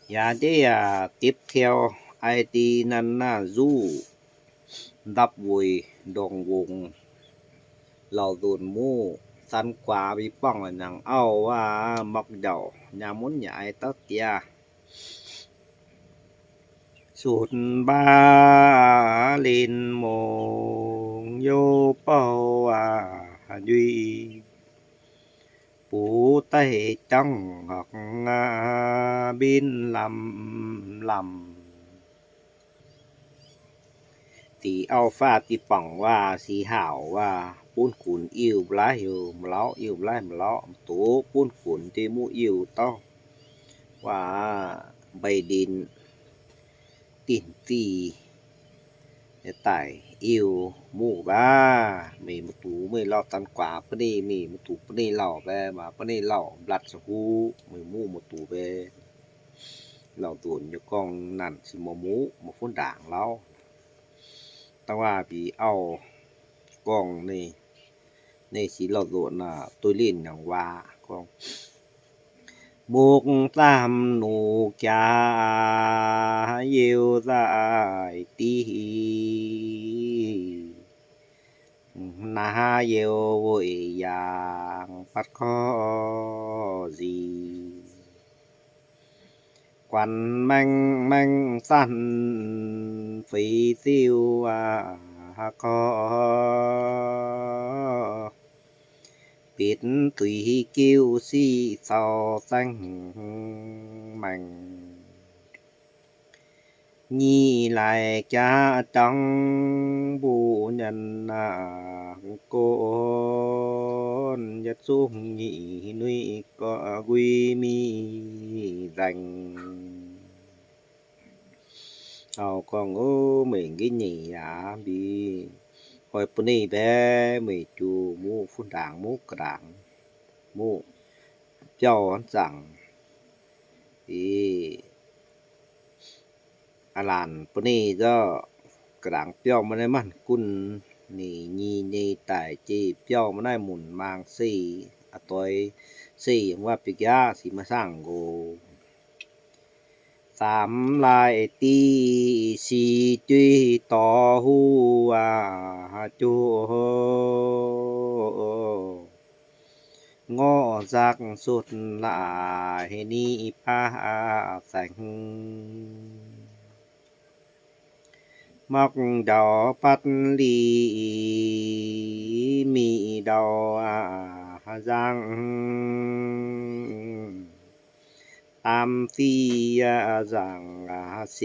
Ya để tiếp theo ID nan na du đắp vùi đồng vùng lò dồn mu săn quả bị bong là nàng ao mọc đầu nhà muốn nhảy tóc tia sụt ba lên mông vô bao duy bố tay trong hoặc bên lầm tí alpha tí bỏngสีหาวปุ้นขุนอิ่วบล้าหิวมะเลาะอิ่วบล้ามะเลาะตัวปุ้นขุนที่มูอิ่วต้องว่าใบดินติ่นตีจะไต่อิ่วมูบ้ามีมะตูไม่เล่าตันกว่าปะนี่มีมะตูปะนี่เล่าแบบมาปะนี่เล่าบลัดสหูมือมูมะตูไปเล่าตุนอยู่กองนั่นสิมะมูมาฟุ้นด่างเล่าแต่ว่าพี่เอากล้องในสีเราโดนตัวเล่นอย่างว่ากล้องมุกตามหนูจาเยียวสายตีนาเยียวโวยอย่างปัดคอสีควันแมงสั้นฝีซิวคอปิดตุยกิ้วสีสอแสงมังnhì lại cha trong bù nhân côn nhất xuống nhị nuôi có quy mi dành con mình cái nhị bị hồi bữa nay bé mày chú mu phun đảng mu cả đảng mu cho anh rằng thì lànปนี้ก็กระดังเปี้ยวมาได้มันกุนนี่ยีนี่ตายจีเปี้ยวมาได้หมุนมางซี่ตอยซี่ว่าปิกยาสิมาสร้างโกสามลายตีสีจุยต่อหูจูงอจากสุดลายนี้พาแสงมักดอปัดลีมีดอจังตามสีจังเศ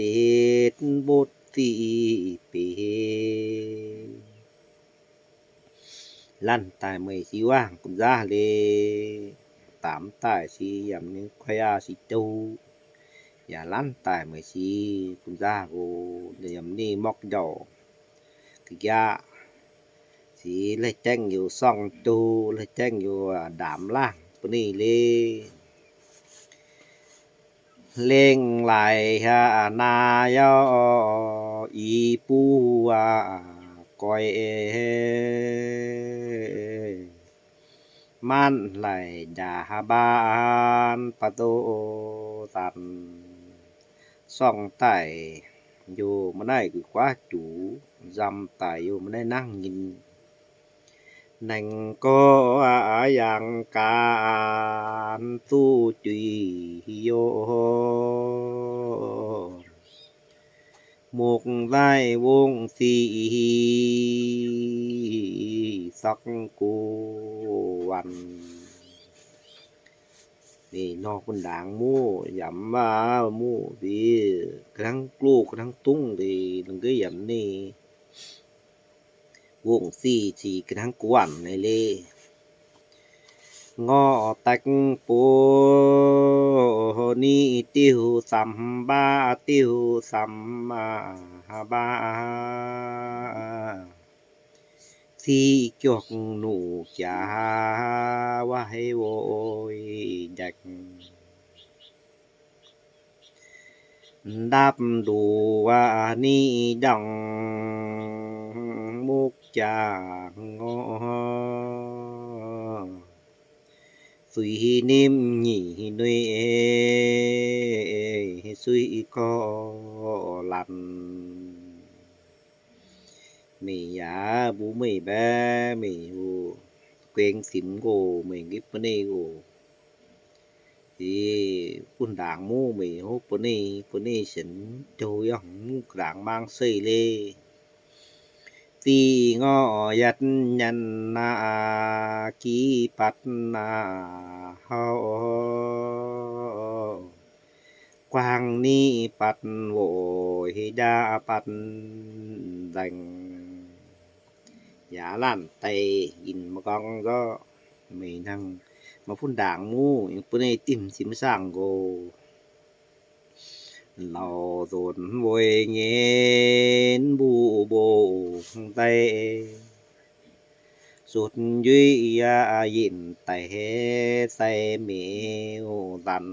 ษบุตรีเปลั่นตายไม่สิว่างกุมจ้าเลยตามตายสิยำนึงขยาสิจูอย่าลั่นตายไม่สิกุมจ้าโกยำนี้มอกดอกคือยาสิเลยแจ้งอยู่ซ่องตูเลยแจ้งอยู่ดามล่างปนี้เลยเล่งไหลนายอีปูก้อยมันไหลดาบานประตูตันซ่องใต้อยู่มาได้คือกว่าจูจำตายอยู่มาได้นั่งยินนั่งก็อย่างการสู้จุยโยหมกไล่วงสีสักกูวันนี่นอกคนด่างมู่ยำว่ามู่ดีกระทั่งลูกกระทั่งตุ้งดีนึงก็ยำนี่วงสีสีกระทั่งกวนในเลยงอตักปูนี่ติวสัมบาติวสัมมาบาสีจกหนูจาว่าให้โวยจักดับดูว่านี่ดังมุกจางงอสุยนิ่มหนีหนุ่ย ก็ลันมียาบูไม่แบมีหูเกวงสิมโกมีงิปเนโกthì quân đảng mu mì hô bữa nay sỉnh châu yong đảng mang xây lê ti ngọ yat nhân na ki pat na hao quang ni pat wo hi da pat dành giá lan tay in mà con có mình thằng mà phun đảng mu bữa nay tìm xím sang go lò dồn vội nhện bu bộ tay sụt duy yin tay say mèo tần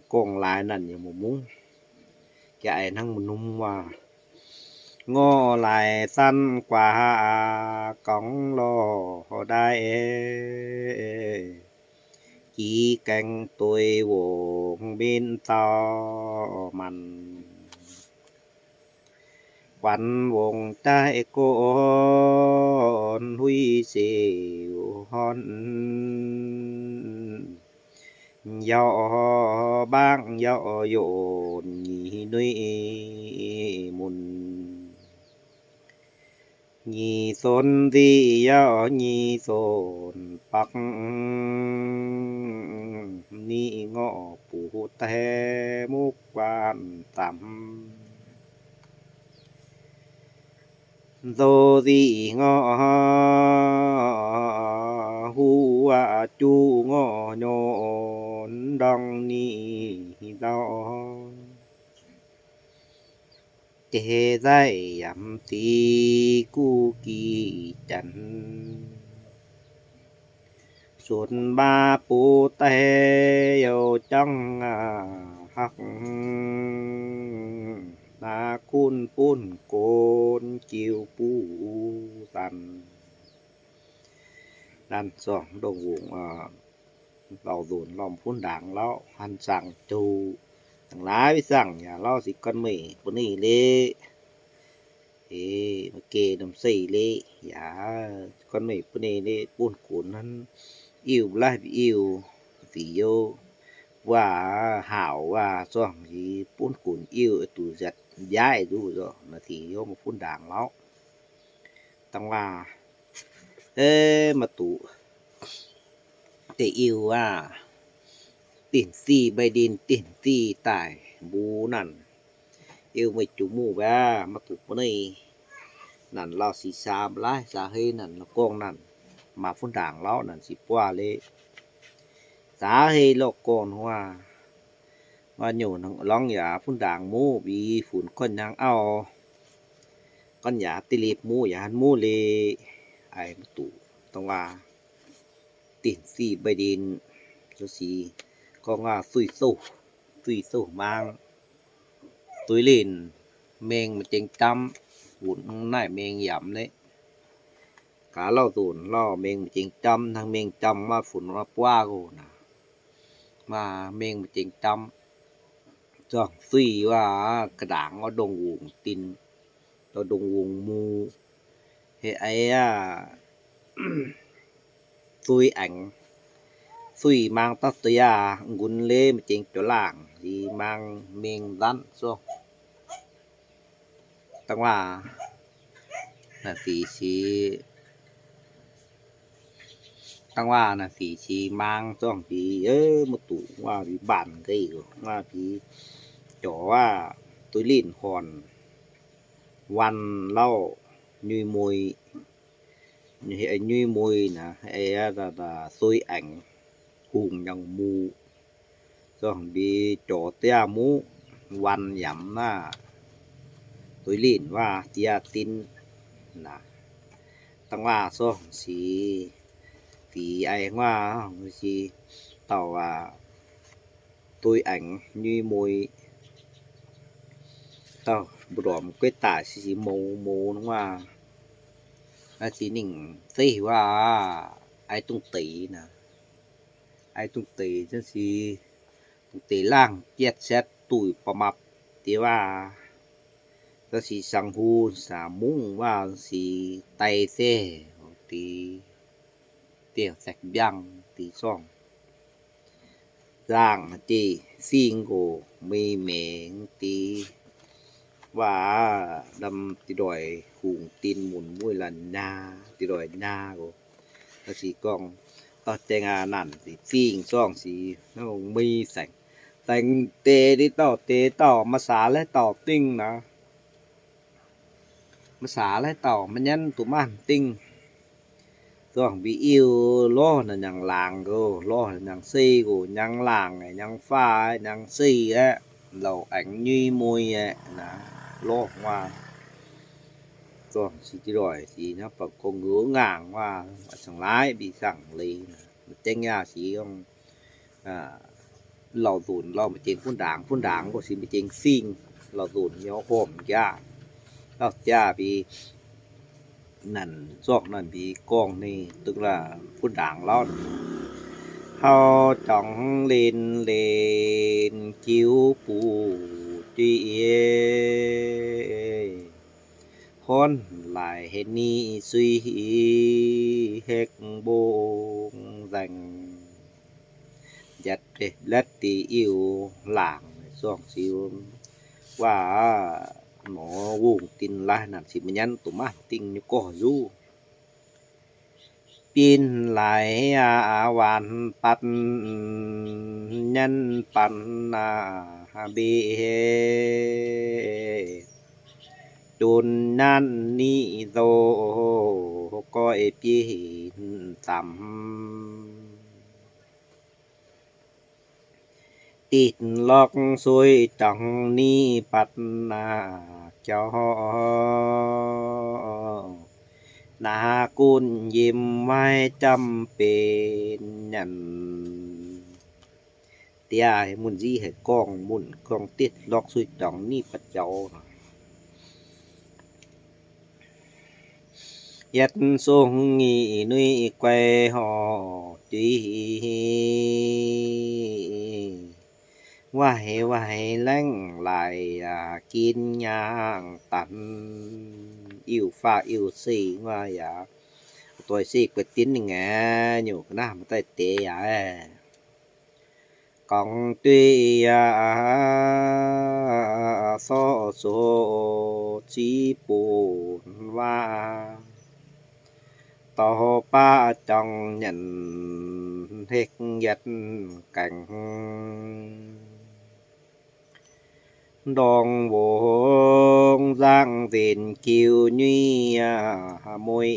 con lại nằn như một muốn chạy năng một nung mà ngô lại săn qua cổng lò đại chỉ canh tôi buồn bên to mặn quanh vùng trái con huy xìu hòn do bang do dồn nhì nuôi mùn nhì son di do nhì son bắc ni ngọ phụ tê mục quan tầm do di ngọ hu chu ngọ nhon đong ni do chế dạy yam ti cu kỳ chân xuân ba pu tê yo trong hắc na cun pun côn chiêu pu tần đàn song đồng vùng đầu dồn lòng phun đảng lão hành sang chu thằng lá với rằng nhà lo gì con mì bữa nay lê thì mà kê đầm xây lê dạ con mì bữa nay lê buồn cuốn hắn yêu lại yêu vì yêu và hảo và xong thì buồn cuốn yêu tụ giật dài đủ rồi mà thì yêu một phun đảng lão tăng là ê mà tụ để yêu tiền si bay điên tiền si tài bú nằn yêu mày chú mù ba mà tụ bữa nay nằn lao xì xa lái xa hơi nằn là con nằn mà phun đảng lão nằn xì qua lê giá hơi lọ con hoa và nhổ nằng long giả phun đảng mù vì phun con nhang ao con giả tì liệp mù giả hắn mù lê ai mà tụ tông là tiền si bay điên cho xì con suy sâu mang túi lên mình mà chênh trăm vụn này mình giảm đấy cá lo tổn lo mình mà chênh trăm thằng mình trăm mà phụn nó qua gồ nè mà mình mà chênh trăm cho suyว่ากระด่างก็ดงวงตินตัวดงวงมูเฮไอ้suy ảnh suy mang tất tía ngún lê mà chênh chỗ làng thì mang mình rắn xuống tăngว่าlàสีtăngว่าlàสีmang xuống thì một tủว่าthì bản cái rồiว่าthì chỗว่าtúi lìn hònวันเล่าnhùi mùi nhùi mùi nè hay là xôi ảnh hùng nhằng mù xong đi chỗ tia mũวันยำน่ะtúi lìnว่าเตียตินน่ะตั้งว่าซ่องสีไอ้ว่าสีเต่าว่าtúi ảnh như mùi tao bùa một cái tảสีmù nóว่าสีหนึ่งสีว่าไอ้ตุ้งตีนะไอ้ตุ้งตีจังสี ตีล่างเจ็ดแซดตุยประมับที่ว่าก็สิสังหูสามุงว่าสิไตเซตีเตียวแสกยังตีซ่องร่างตีซิงโกมีเหมงตีว่าดำติดอยหุงตีนหมุนมุ้ยลันนาติดอยนาโกก็สิกองต่อแจงานั่นสิซิงซ่องสิเฮามีแสงแต่งเตดิต่อเตต่อมาสาและต่อติ้งนะมาสาและต่อมันยันตุมันติ้งตัวบีอิวล้อนั่นยังลางโกล้อนั่นยังซีโกยังลางยังฟ้ายังซีáเราảnh như mùiนะล้อว่าตัวสิติร่อยสินะปะคงngứa ngangว่าสังหลายbịสั่งลีเจ้งยาสิของเราตุนเราไปเจงพุ่นด่างก็สิไปเจงซิงเราตุนยอหอมยาเราจ้าปีนั่นซอกนั่นปีกองนี่ตึกละพุ่นด่างเราเฮาจ้องเล่นคิ้วปูจีคนหลายเห็นนี่สุยเฮกโบงดังยัดลัดตีอิวหลางซ่องสิวว่าหมอวงตินลายนั่นสิมันยันตุมาติงอยู่ก็อยู่ปีนหลายหวานปัดยันปันนาเบจนนั่นนี่โตก็เอปีต่ำติดล็อกสวยจังนี้ปัดนาจอนากุนยิ้มไว้จำเป็นยันเตียให้มุนจีให้กองมุนกองติดล็อกสวยจังนี้ปัดเจ้ายัดทรงงีนุยแควหอจีว่าให้แล้งไหลกินย่างตันอิวฟ้าอิวสีว่าอย่าตัวสีกวดติ้นนี่ไงอยู่หน้ามันใต้เตะกองตุยโซจีปูนว่าต่อป้าจังnhận thiết nhất cảnh đòn buông giang tiền kiều nhuy môi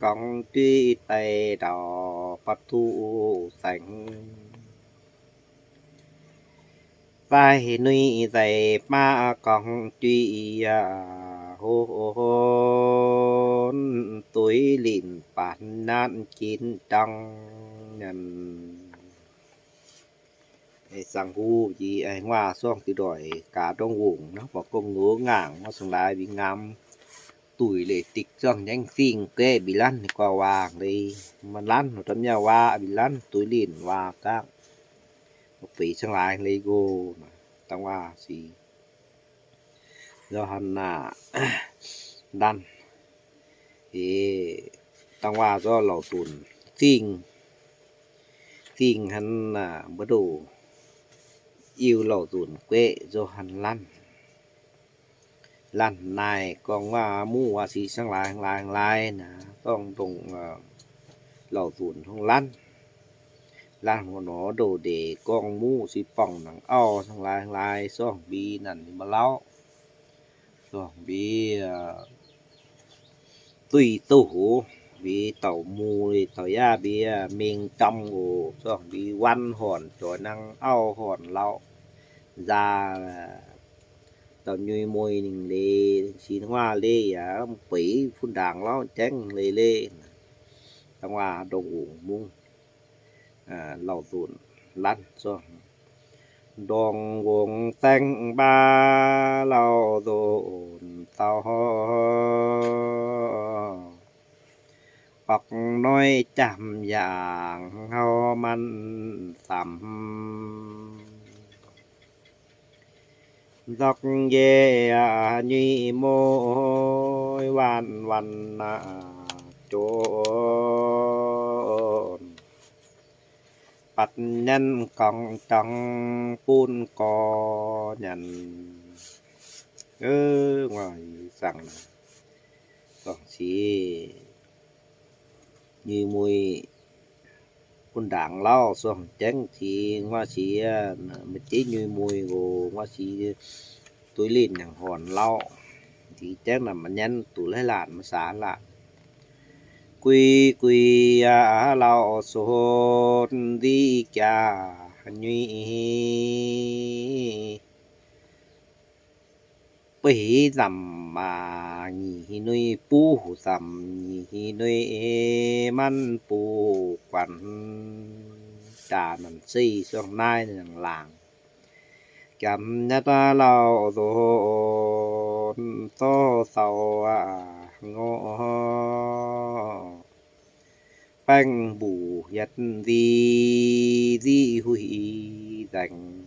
con tuy tay đỏ bắt thu xanh vai nuôi dày ma con tuy hôn tuổi lìn bản nạn chín trong nhận sang hu gì ai hoa xong từ đòi cả trong vùng nó có công ngứa ngang nó xong lại bị ngắm tuổi lệ tịch xong nhanh phình kê bị lăn thì qua vàng đi mà lăn nó trong nhà hoa bị lăn tuổi lìn hoa các một phí xong lại lấy gô tăng hoa gì do hắn đan thì tăng hoa do lẩu tùn phình hắn bắt đầu yêu lẩu tùn quê do hắn lăn này cònว่ามู่ว่าสีสังลายนะต้องตรงเหล่าศูนย์ของลั่นหัวหนอโดเดกองมู่สิป่องหนังอ้อทั้งลายซ่องบีนั่นมาเล่าซ่องบีตุยตู้หูบีเต่ามูเต่าย่าบีเมงจำโหซ่องบีวันหอนจอนังเอ้าหอนเล่าra tao nhuy môi nình lê xin hoa lê một phí phun đàng nó chén lê tao hoa đồ uống muông lẩu tùn lăn so đòn guồng xanh ba lẩu tùn tao ปอกน้อยจำอย่างเฮามันสำดอกเยญีโมยวันนาโจนปัดยันกองจังปูนกอยันว่าสั่งต้องสิnhư mùi con đảng lao xong chén thì ngoa chỉ mà chế như mùi gồ ngoa chỉ túi lên nhàng hòn lao thì chén là mà nhăn tủ lấy lạn mà xá lạn quy quy lao sốt đi cha nhuy bỉ dầm mà nhì nuôi pu dầm nhì nuôi man pu quản trà nằm si xong nai nằng làng chấm nhát lao rồi to sầu ngô bánh bù yết di hủy dành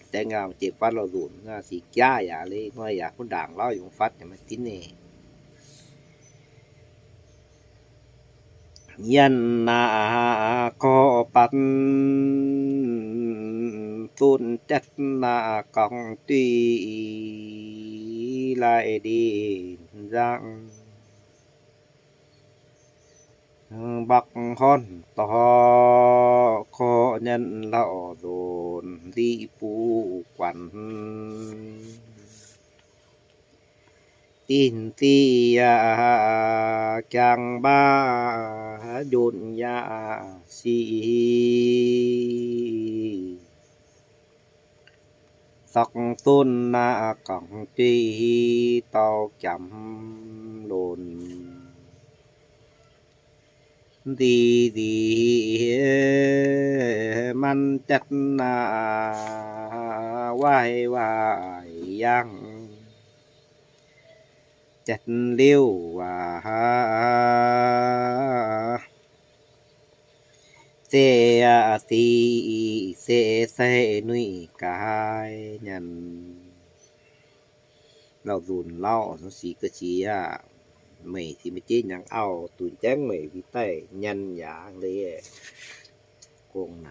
แต่งามเจ็บฟัดเราดูนสิจ้าอย่าเลยว่าอยากคนด่างเล่าอยู่ฟัดอย่ามาติ้นนี่ยันนาก็ปัดตุนจัดนากองตีลายดีจังบักฮอนต่อขอยันเล่าโดนดีปูกวันตินตียาจังบ้ายุนยาสีสักตุนนากองตีเต้าจำโลนดีมันจัดนาไว้ยังจัดเลี้ยวว่าเสียตีเสเสนุยกายยันเราดุนเล่าสีกระเชียmày thì mới chế nhang ao tụi chén mày vì tay nhanh dạเลยcon nè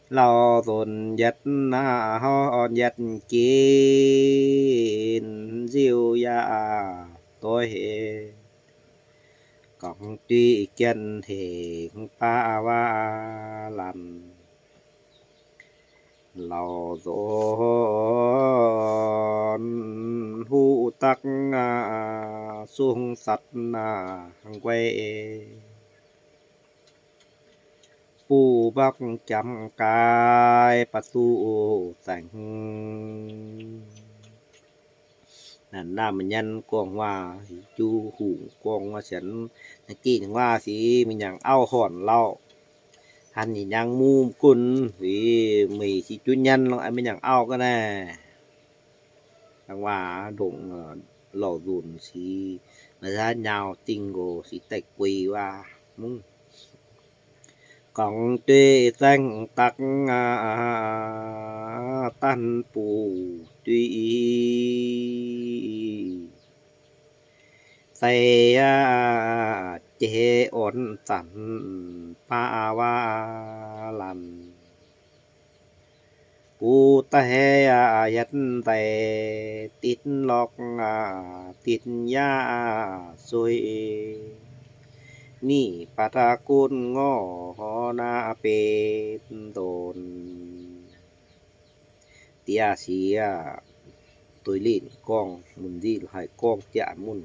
lo tồn dắt na ho dắt kín diêu ya tôi còn tuy chân thì pa wa làm lò dồn hu tắc xuống sắt quayปูบักจำกายประตูแต่งนั่นน่ามันยันกองว่าจูหูกองว่าฉันตะกี้ถึงว่าสิมันยังเอาหอนเล่าหันนี่ยังมูมกุนสิมีสิจุยันลองไอ้มันยังเอาก็แน่ทางว่าดงหล่อดุนสิมาซะยาวติงโกสิแตกกุยว่ามึงcòn tuy danh tắc tan phù tuy say chế ổn sẵn pa wa lần phù tay yết tay tít lọc tít ya xuôiนี่ปาตากุนง้อหอนาเป็นตนเตียเสียตุยลินกองมุนดีให้กองจะมุน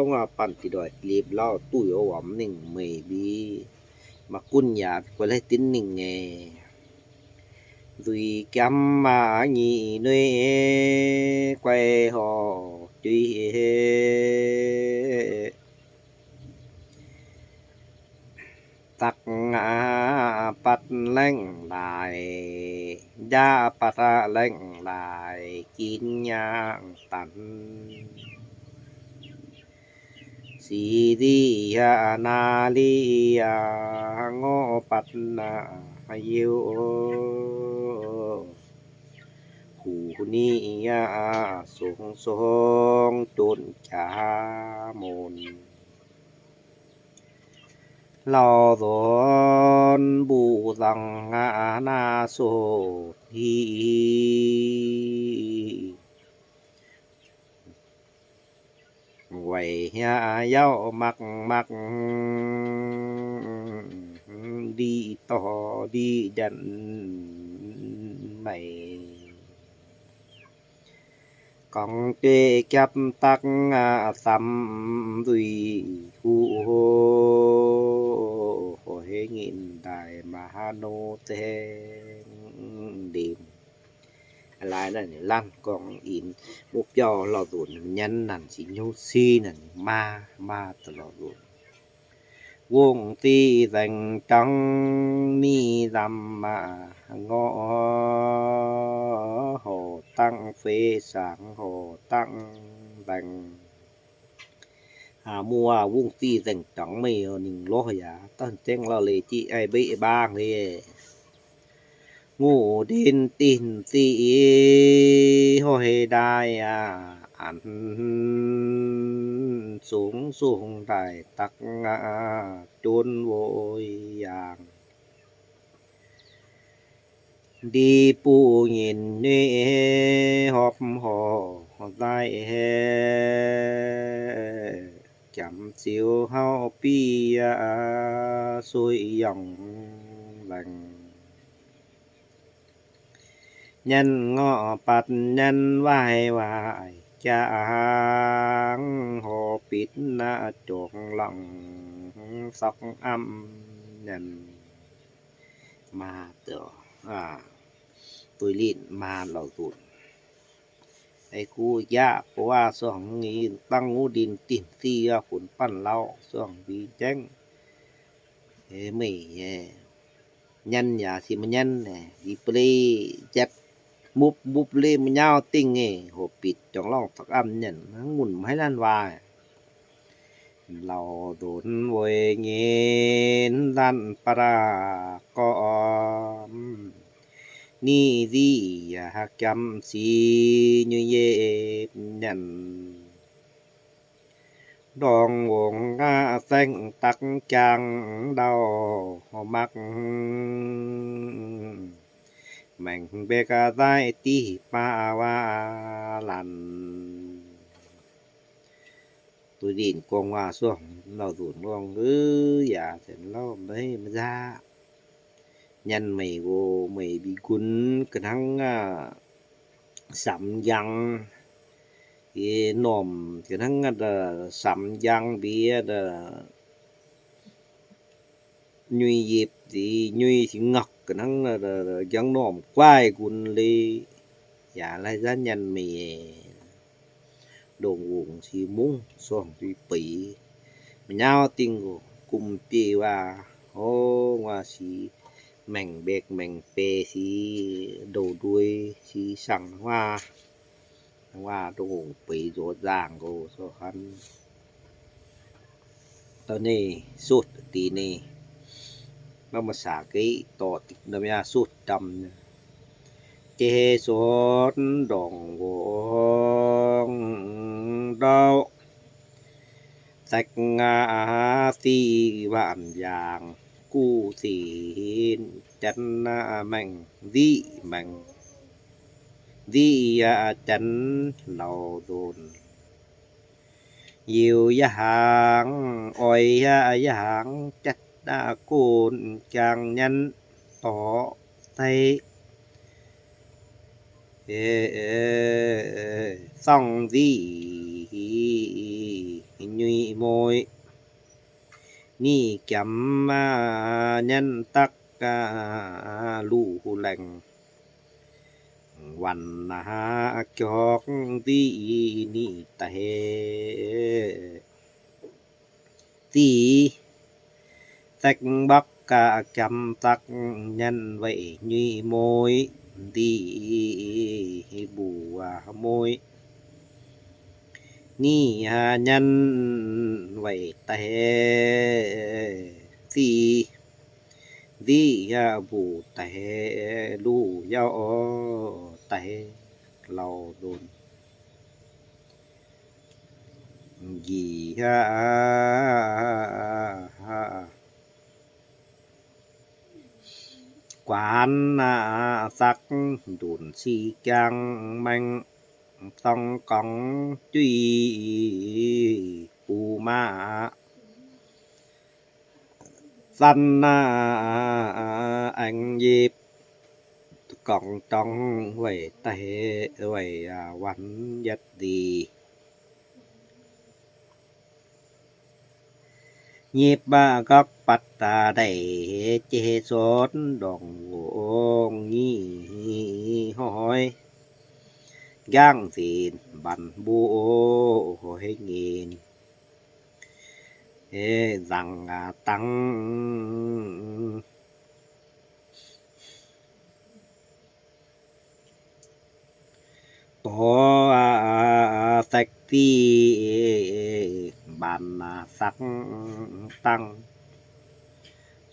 ว่าปั่นติดอยรีบเล่าตุ้ยเอาหวำหนึ่งเมบีมากุนยาไปเลยติ้นหนึ่งไงดุยแกมมาหนีเนยไกวหอจุยตักปัดแรงหลายยาปัดแรงหลายกินย่างตัน สีดียานาลียางอปัตนายิวผู้นี้ยาสงสงจนจามนเราดอนบูสังอานาโสทีไว้ยาเย้ามักดีต่อดีดันไม่กองเตจับตักสำดุยหูโหเฮงินได้มาโนเตงดิมอะไรนั่นนี่ลั่นกองอินมุกย่อเราโดนยันนั่นสิโยซีนั่นมาตลอดวงตีแสงจังมีดำมางอโหตั้งเฟสังโหตั้งแบงมัววงตีแสงจังไม่นิ่งโลหยาตั้งเจ้งเราเลยจีไอเบบ้างเลยงูดินตินสีโหเฮได้อันสูงได้ตักจนโวยอย่างดีปูยินเนหอบหอได้จำสิวเฮาปีสวยหย่องแหลงยันงอปัดยันไหวจางหอปิดหน้าจกหลังสักยันมาเด้อตุยลินมาเหล่าตุนไอ้กูยะเพราะว่าช่วงนี้ตั้งงูดินติ่นซี่ฝนปั้นเล่าช่วงบีแจ้งไม่ยันอย่าสิมันยันแหน่อีเปรจัดมุบเลยมันยาวติ่งโหปิดจองล่องสักยันทั้งหมุนให้นั่นว่าเราโดนโวยเงินดันปรากอมนี่ดีอยากจำสียุเย็บยันดองวงแสงตักจังดาวมักแม่งเบกาได้ตีปาวาลันตุดินกวงว่าช่วงเราดูนวงอย่าเสร็จเราไม่มาจ้ายันไม่โกไม่บีกุนกระทั่งสำยังนมกระทั่งสำยังเบียยุยยิบสิยุยสิngọcกระทั่งยังนมควายกุนเลยอย่าไรซะยันไม่โด่งวงสีมุ้งส่องปีปีมันยาวติงกุมปีว่าโอ้ว่าสีแม่งเบกแม่งเปสีโดด้วยสีสั่งว่าโด่งปีโดดร่างโกโซคันตอนนี้สุดตีนี้เรามาสากิต่อติดนำยาสุดดำเจสดดองวงดาวสักงาสีวานอย่างกู้สีจันนาแม่งดีแม่งดีจันเราโดนยิวยะหางอ้อยยะหางจัดโกนจางยันต่อไทส่องดียุยมวยนี่จำมายันตักลู่แหล่งวันจอกดีนี่ตะเฮตีตักบักจำตักยันไว้ยุยมวยดีบัวมวย นี่ยันไว้แต่สีดียาบูแต่ลู่ยาแต่เราโดนยีกวานสักดุนสีจังแมงต้องกองจุยปูมาสันอังยิบกองตองไว้แต่ไว้วันยัดดียิบบก็ปัตตาได้เจสนดองวงนี้ห้อยย่างศีลบันบูให้เงินดังตังตัวสักทีบันสักตัง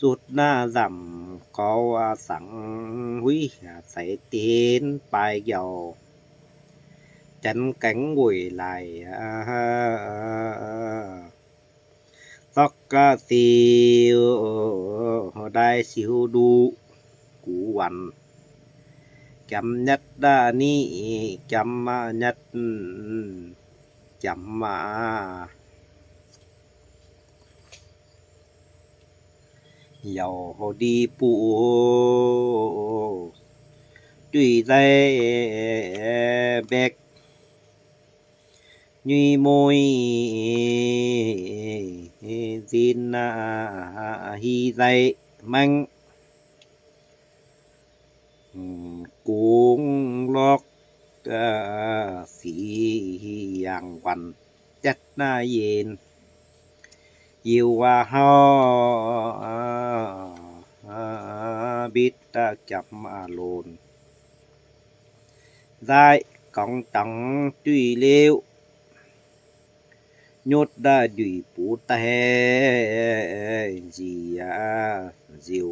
สุดหน้าดำก็สังวิใส่ตีนไปเยาchánh cánh bụi lại tóc siêu đại siêu đủ cú quằn chấm nhất ni chấm nhất chấm dầu hồ đi phụ tùy dây bẹc nhuy môi xin hy dây măng cuống lóc xí yang quằn chất yên yêu ho biết chậm lồn dai cong tòng tùy liêu nhốt đã đùi bú tè gì diều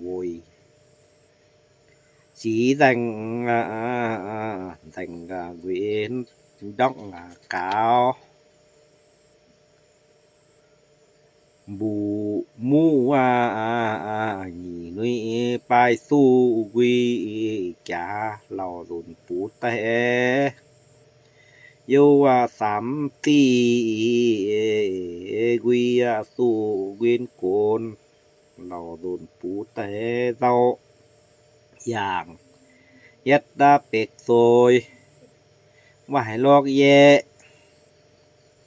vôi chỉ dành quyến đóng cao bù mu nhì nuôi bài su quy chả lò dồn bú tè yêu sám ti quy su quyên cồn lò dồn bú tè rauอย่างยัดดาเป็กโซยว่าให้ลอกแย่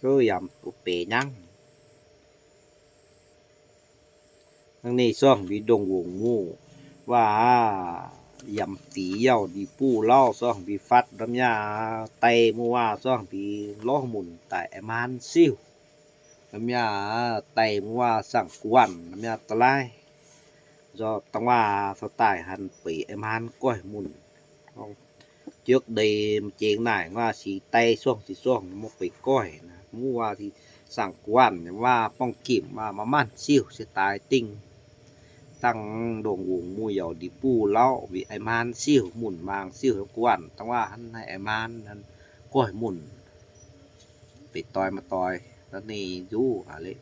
ก็ยำปุเปนังทั้งนี้ซ่องบีดงวงมูว่ายำตีเย่าดีปู้เล่าซ่องบีฟัดน้ำยาไตมัวซ่องบีล้อหมุนแต่มานซิ่วน้ำยาไตมัวสั่งกวนน้ำยาตะไลdo tăng hoa sau tài hành bị em han coi mùn trước đây chuyện này hoa chỉ tay xuống một bị coi mua thì sang quan hoa phong kiểm mà man siêu sẽ tài tinh tăng đồng vùng mua dầu đi pu lão vì em han siêu mùn mang siêu quan tăng hoa hắn em han coi mùn bị tòi mà tòi đó này du hả lệ